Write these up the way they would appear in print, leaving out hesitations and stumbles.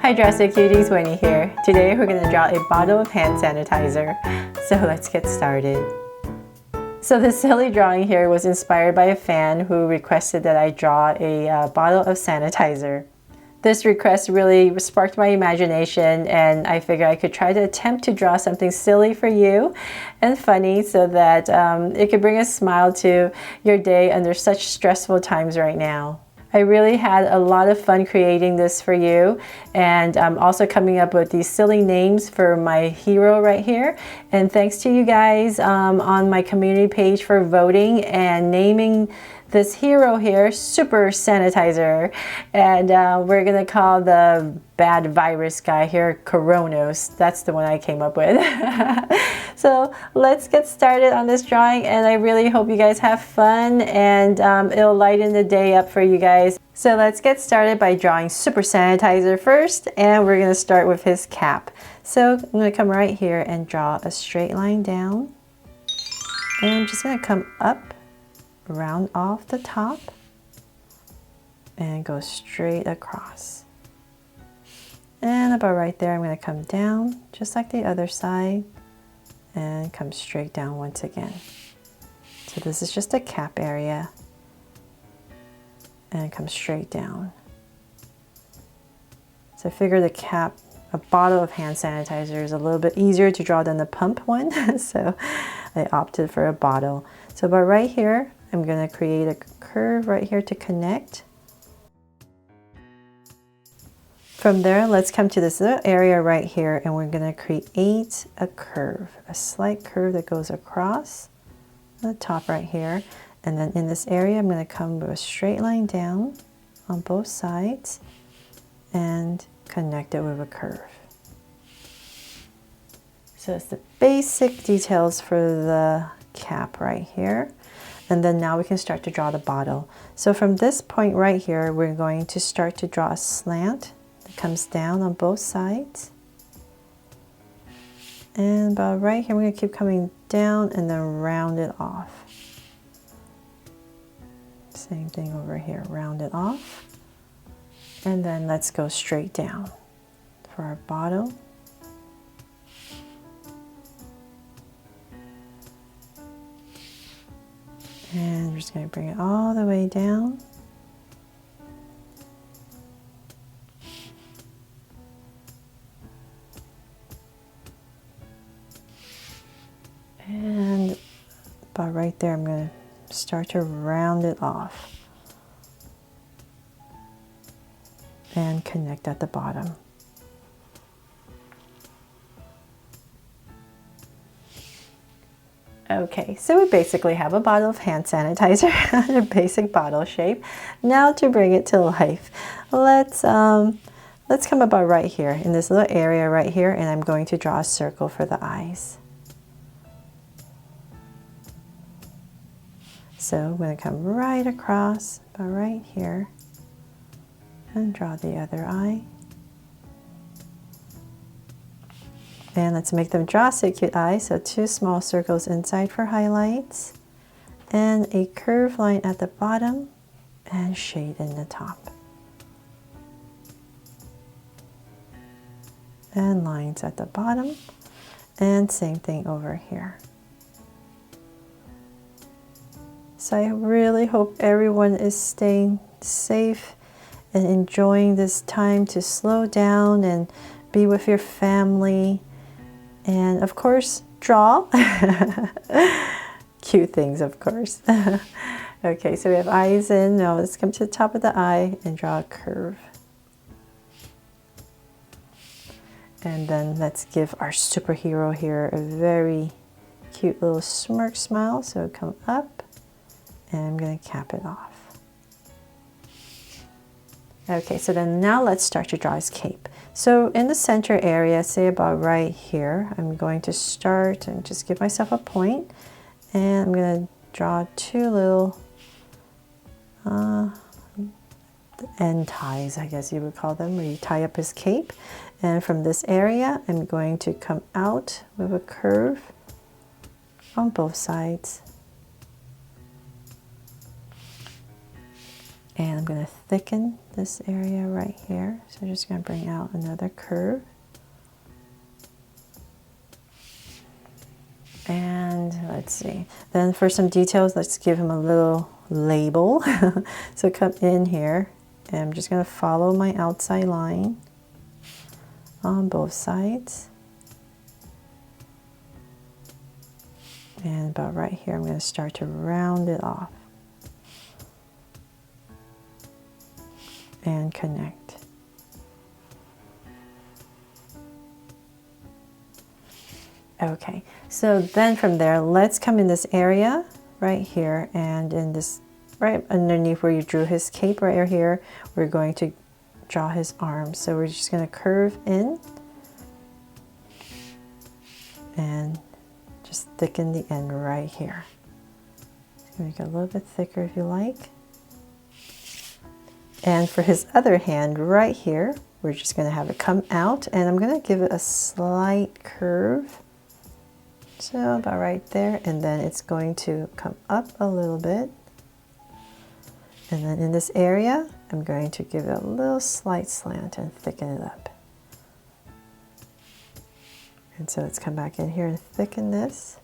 Hi Dresser Cuties, Winnie here. Today we're going to draw a bottle of hand sanitizer. So let's get started. So this silly drawing here was inspired by a fan who requested that I draw a bottle of sanitizer. This request really sparked my imagination, and I figured I could try to attempt to draw something silly for you and funny so that it could bring a smile to your day under such stressful times right now. I really had a lot of fun creating this for you, and I'm also coming up with these silly names for my hero right here. And thanks to you guys on my community page for voting and naming this hero here Super Sanitizer. And we're gonna call the bad virus guy here Coronos. That's the one I came up with. So let's get started on this drawing, and I really hope you guys have fun and it'll lighten the day up for you guys. So let's get started by drawing Super Sanitizer first, and we're gonna start with his cap. So I'm gonna come right here and draw a straight line down, and I'm just gonna come up, round off the top, and go straight across. And about right there, I'm going to come down just like the other side and come straight down once again. So this is just a cap area, and come straight down. So I figure the cap, a bottle of hand sanitizer, is a little bit easier to draw than the pump one. So I opted for a bottle. So about right here, I'm going to create a curve right here to connect. From there, let's come to this little area right here, and we're going to create a curve, a slight curve that goes across the top right here. And then in this area, I'm going to come with a straight line down on both sides and connect it with a curve. So it's the basic details for the cap right here. And then now we can start to draw the bottle. So from this point right here, we're going to start to draw a slant that comes down on both sides. And about right here, we're going to keep coming down and then round it off. Same thing over here, round it off. And then let's go straight down for our bottle. And we're just going to bring it all the way down. And about right there, I'm going to start to round it off and connect at the bottom. Okay, so we basically have a bottle of hand sanitizer, a basic bottle shape. Now to bring it to life, let's come about right here in this little area right here, and I'm going to draw a circle for the eyes. So I'm going to come right across, about right here, and draw the other eye. And let's make them draw so cute eyes. So 2 small circles inside for highlights, and a curved line at the bottom, and shade in the top. And lines at the bottom, and same thing over here. So I really hope everyone is staying safe and enjoying this time to slow down and be with your family. And of course, draw. Cute things, of course. Okay, so we have eyes in. Now let's come to the top of the eye and draw a curve. And then let's give our superhero here a very cute little smirk smile. So come up, and I'm going to cap it off. Okay, so then now let's start to draw his cape. So in the center area, say about right here, I'm going to start and just give myself a point, and I'm going to draw 2 little end ties, I guess you would call them, where you tie up his cape. And from this area, I'm going to come out with a curve on both sides. And I'm going to thicken this area right here. So I'm just going to bring out another curve. And let's see. Then for some details, let's give him a little label. So come in here, and I'm just going to follow my outside line on both sides. And about right here, I'm going to start to round it off and connect. Okay, so then from there, let's come in this area right here, and in this right underneath where you drew his cape right here, we're going to draw his arms. So we're just going to curve in and just thicken the end right here. Make it a little bit thicker if you like. And for his other hand right here, we're just going to have it come out, and I'm going to give it a slight curve. So about right there, and then it's going to come up a little bit. And then in this area, I'm going to give it a little slight slant and thicken it up. And so let's come back in here and thicken this.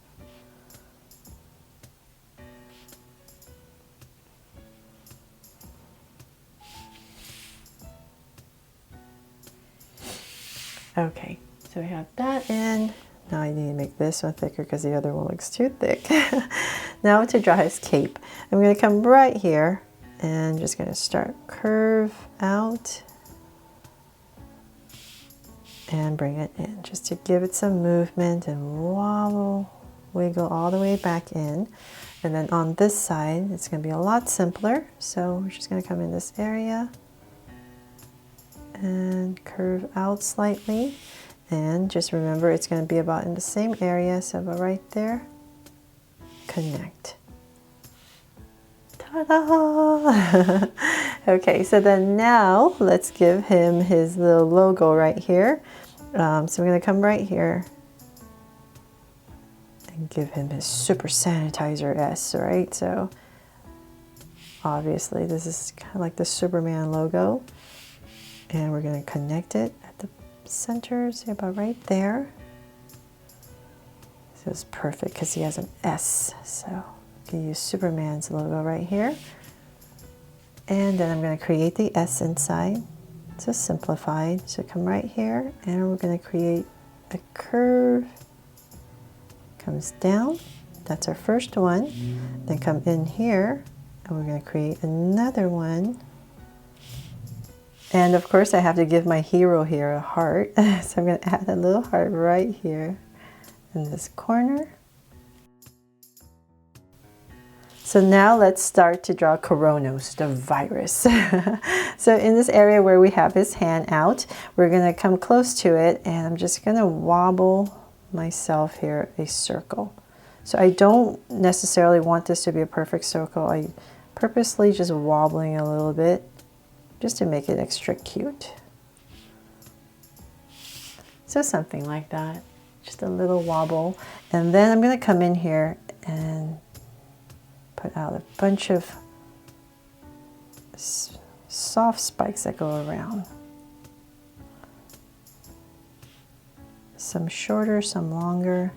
Okay, so we have that in. Now I need to make this one thicker because the other one looks too thick. Now to draw his cape, I'm going to come right here and just going to start curve out and bring it in just to give it some movement and wiggle all the way back in. And then on this side, it's going to be a lot simpler. So we're just going to come in this area and curve out slightly. And just remember, it's going to be about in the same area, so about right there, connect. Ta-da! Okay, so then now let's give him his little logo right here. So we're going to come right here and give him his Super Sanitizer S, right? So obviously this is kind of like the Superman logo. And we're going to connect it at the center, say about right there. So it's perfect because he has an S. So you can use Superman's logo right here. And then I'm going to create the S inside. So simplified. So come right here, and we're going to create a curve. Comes down. That's our first one. Then come in here, and we're going to create another one. And of course I have to give my hero here a heart. So I'm going to add a little heart right here in this corner. So now let's start to draw Coronos, the virus. So in this area where we have his hand out, we're going to come close to it, and I'm just going to wobble myself here a circle. So I don't necessarily want this to be a perfect circle. I purposely just wobbling a little bit, just to make it extra cute. So something like that, just a little wobble. And then I'm going to come in here and put out a bunch of soft spikes that go around. Some shorter, some longer.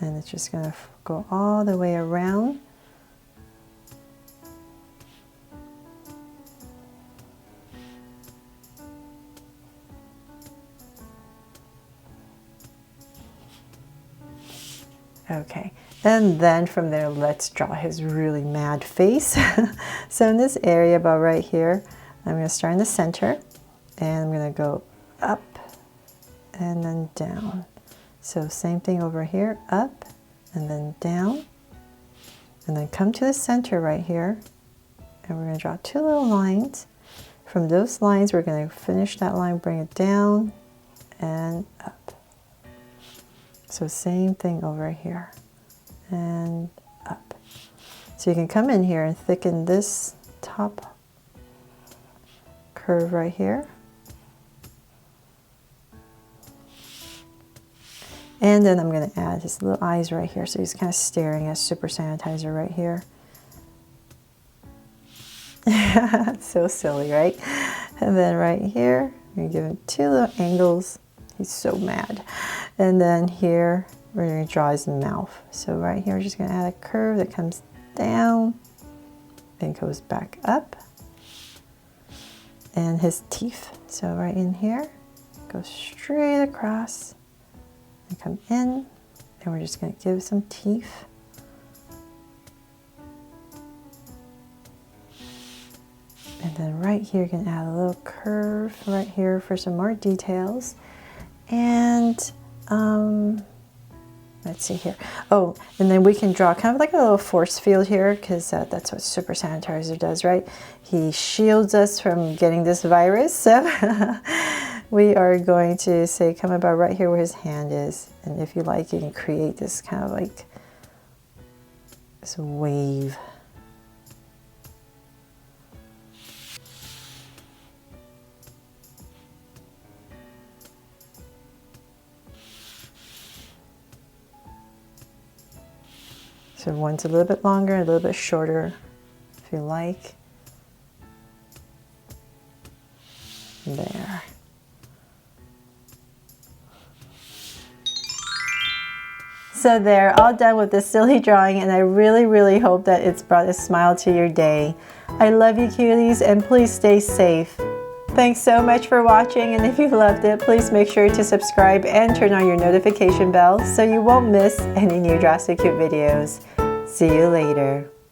And it's just going to go all the way around. Okay, and then from there, let's draw his really mad face. So in this area about right here, I'm going to start in the center, and I'm going to go up and then down. So same thing over here, up and then down, and then come to the center right here, and we're going to draw two little lines. From those lines, we're going to finish that line, bring it down and up. So same thing over here and up. So you can come in here and thicken this top curve right here. And then I'm going to add his little eyes right here. So he's kind of staring at Super Sanitizer right here. So silly, right? And then right here, we're gonna give him 2 little angles. He's so mad. And then here, we're gonna draw his mouth. So right here, we're just gonna add a curve that comes down and goes back up. And his teeth. So right in here, go straight across and come in. And we're just gonna give some teeth. And then right here, you can add a little curve right here for some more details. And let's see here. Oh, and then we can draw kind of like a little force field here, because that's what Super Sanitizer does, right? He shields us from getting this virus. So we are going to say, come about right here where his hand is. And if you like, you can create this kind of like this wave. So one's a little bit longer, a little bit shorter, if you like. There. So there, all done with this silly drawing, and I really, really hope that it's brought a smile to your day. I love you, cuties, and please stay safe. Thanks so much for watching, and if you loved it, please make sure to subscribe and turn on your notification bell so you won't miss any new Draw So Cute videos. See you later.